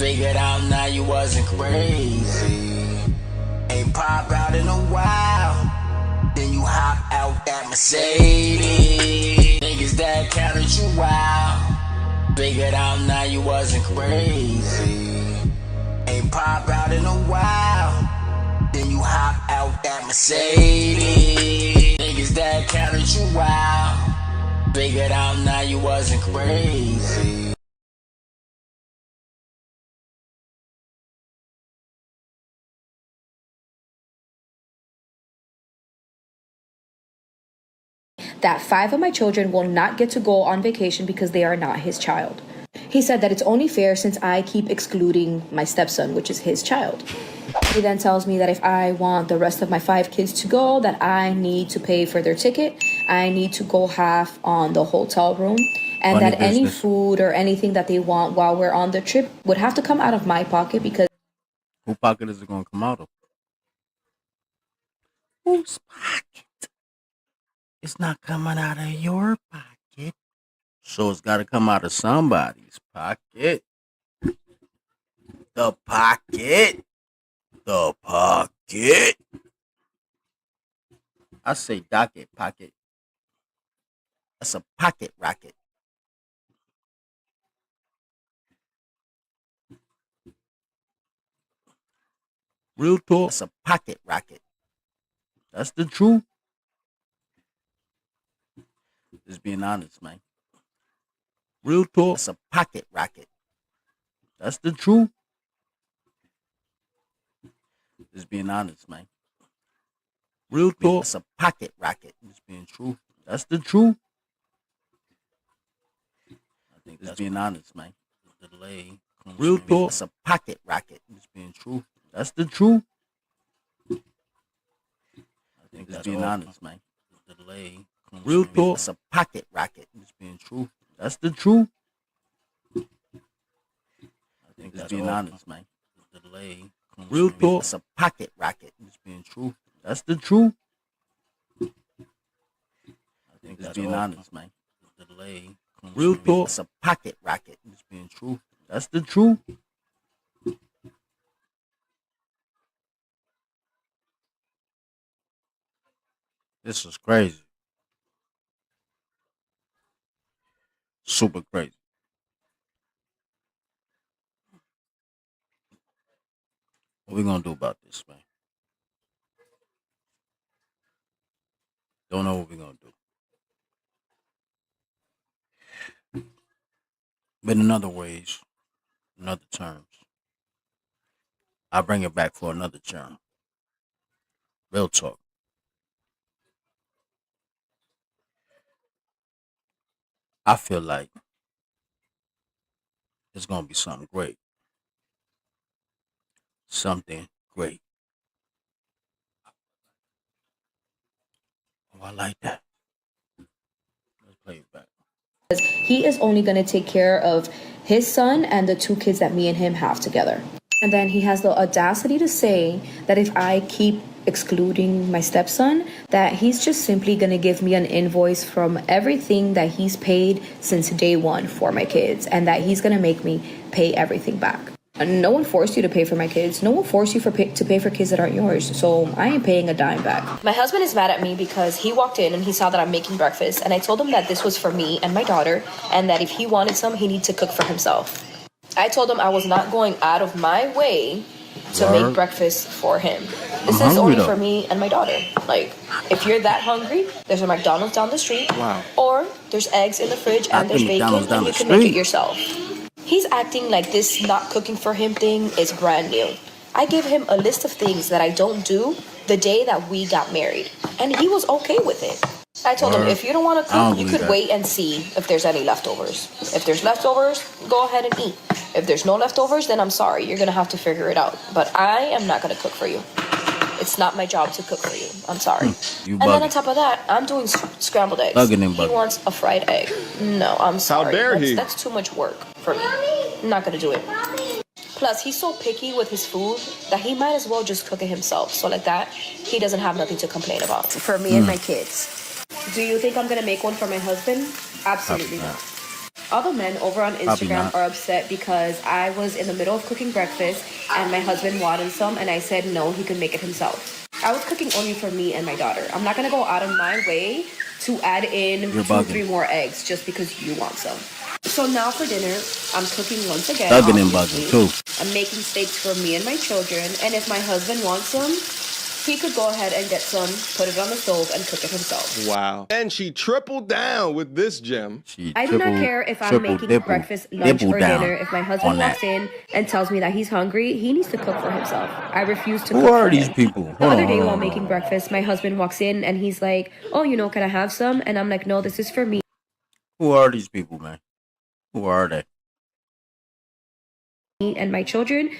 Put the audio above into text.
Figured out now you wasn't crazy. Ain't pop out in a while. Then you hop out that Mercedes. Niggas that counted you out. Figured out now you wasn't crazy. Ain't pop out in a while. Then you hop out that Mercedes. Niggas that counted you out. Figured out now you wasn't crazy. That 5 of my children will not get to go on vacation because they are not his child. He said that it's only fair since I keep excluding my stepson, which is his child. He then tells me that if I want the rest of my 5 kids to go, that I need to pay for their ticket. I need to go half on the hotel room, and that any food or anything that they want while we're on the trip would have to come out of my pocket because... Whose pocket is it going to come out of? Whose pocket? It's not coming out of your pocket. So it's got to come out of somebody's pocket. The pocket. The pocket. I say docket pocket. That's a pocket rocket. Real talk. That's a pocket rocket. That's the truth. Just being honest, man. Real talk. It's a pocket rocket. That's the truth. Just being honest, man. Real talk. It's a pocket rocket. Just being true. That's the truth. I think just being honest, man. The delay. Real talk. It's a pocket rocket. Just being true. That's the truth. I think just being honest, man. The delay. Real talk. It's a pocket rocket. Just being true. That's the truth. I think just being honest, man. The delay. Real talk. It's a pocket rocket. Just being true. That's the truth. I think just being honest, man. The delay. Real talk. It's a pocket rocket. Just being true. That's the truth. This is crazy. Super crazy. What we gonna do about this, man? Don't know what we're gonna do. But in other ways, in other terms, I'll bring it back for another term. Real talk. I feel like it's gonna be something great. Something great. Oh, I like that. Let's play it back. He is only going to take care of his son and the 2 kids that me and him have together. And then he has the audacity to say that if I keep excluding my stepson, that he's just simply going to give me an invoice from everything that he's paid since day 1 for my kids, and that he's going to make me pay everything back. No one forced you to pay for my kids. No one forced you to pay for kids that aren't yours. So I ain't paying a dime back. My husband is mad at me because he walked in and he saw that I'm making breakfast. And I told him that this was for me and my daughter, and that if he wanted some, he needed to cook for himself. I told him I was not going out of my way to make breakfast for him. This is only for me and my daughter. Like, if you're that hungry, there's a McDonald's down the street. Wow. Or there's eggs in the fridge and there's bacon, and you can make it yourself. He's acting like this not cooking for him thing is brand new. I gave him a list of things that I don't do the day that we got married, and he was okay with it. I told him, if you don't want to cook, you could wait and see if there's any leftovers. If there's leftovers, go ahead and eat. If there's no leftovers, then I'm sorry. You're going to have to figure it out. But I am not going to cook for you. It's not my job to cook for you. I'm sorry. And then on top of that, I'm doing scrambled eggs. He wants a fried egg. No, I'm sorry. How dare he? That's too much work for me. I'm not going to do it. Plus, he's so picky with his food that he might as well just cook it himself. So like that, he doesn't have nothing to complain about. For me and my kids. Do you think I'm going to make one for my husband? Absolutely not. other men over on Instagram are upset because I was in the middle of cooking breakfast and my husband wanted some, and I said no, he could make it himself. I was cooking only for me and my daughter. I'm not gonna go out of my way to add in 2-3 more eggs just because you want some. So now for dinner, I'm cooking once again. Thugging and bugging too. I'm making steaks for me and my children, and if my husband wants some, he could go ahead and get some, put it on the stove, and cook it himself. Wow. And she tripled down with this gem. I do not care if I'm making breakfast, lunch, or dinner. If my husband walks in and tells me that he's hungry, he needs to cook for himself. I refuse to cook for him. Who are these people? The other day while making breakfast, my husband walks in and he's like, oh, can I have some? And I'm like, no, this is for me. Who are these people, man? Who are they? And my children.